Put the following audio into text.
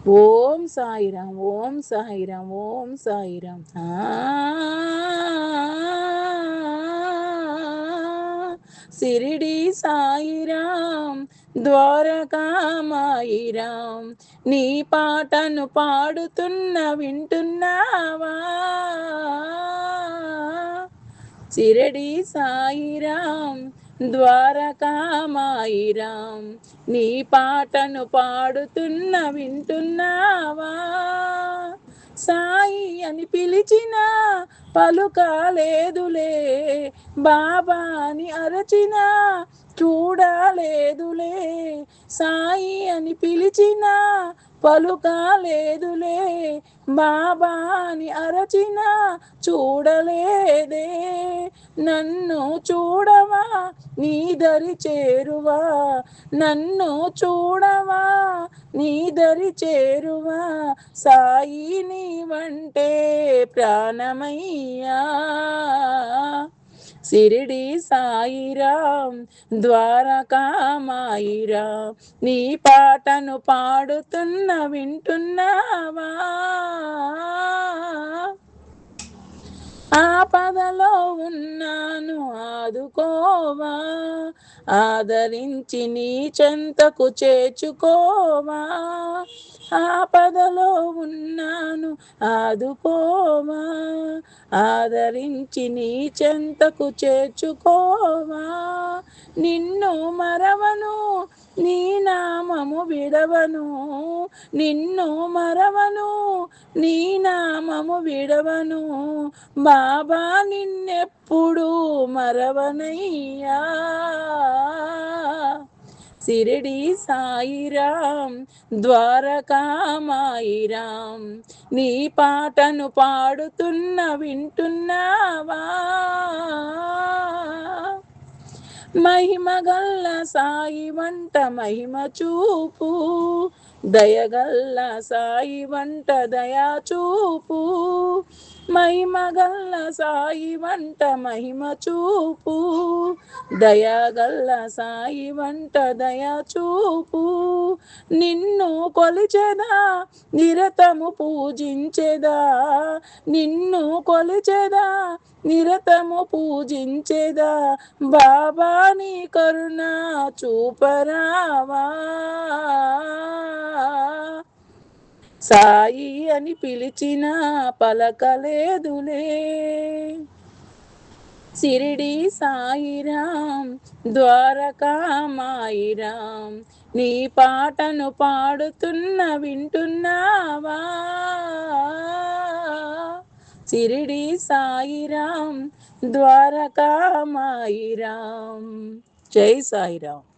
ఓం సాయిరాం, ఓం సాయిరాం, ఓం సాయిరాం. సిరిడి సాయిరాం, ద్వారకామాయిరాం, నీ పాటను పాడుతున్న వింటున్నావా? సిరిడి సాయిరాం, ద్వారకామాయిరాం, నీ పాటను పాడుతున్న వింటున్నావా? సాయి అని పిలిచిన పలుకాలేదులే, బాబా అని అరచిన చూడలేదులే. సాయి అని పిలిచిన పలుకాలేదులే, బాబా అని అరచిన చూడలేదే. నన్ను చూడవా, నీ దరి చేరువా, నన్ను చూడవా, నీ దరి చేరువా. సాయి నీవంటే ప్రాణమయ్యా. సిరిడి సాయిరాం, ద్వారకామాయిరాం, నీ పాటను పాడుతున్న వింటున్నావా? ఆపదలో ఉన్నాను ఆదుకోవా, ఆదరించి నీ చెంతకు చేర్చుకోవా. ఆపదలో ఉన్నాను ఆదుకోవా, ఆదరించి నీ చెంతకు చేర్చుకోవా. నిన్ను మరవను, నీ నామము విడవను, నిన్ను మరవను, నీ నామము విడవను. బాబా నిన్నెప్పుడు మరవనయ్యా. సిరిడి సాయిరాం, ద్వారకామాయిరాం, నీ పాటను పాడుతున్న వింటున్నావా? మహిమగల్ల సాయి వంట మహిమ చూపు, దయగల్ల సాయి వంట దయా చూపు. మహిమగల్ల సాయి వంట మహిమ చూపు, దయగల్ల సాయి వంట దయా చూపు. నిన్ను కొలిచెదా, నిరతము పూజించెదా, నిన్ను కొలిచెదా, నిరతము పూజించెదా. బాబా నీ కరుణ చూపరావా? సాయి అని పిలిచిన పలకలేదులే. సిరిడి సాయిరాం, ద్వారకామాయిరాం, నీ పాటను పాడుతున్న వింటున్నావా? సిరిడి సాయిరాం, ద్వారకామాయిరాం. జై సాయిరాం.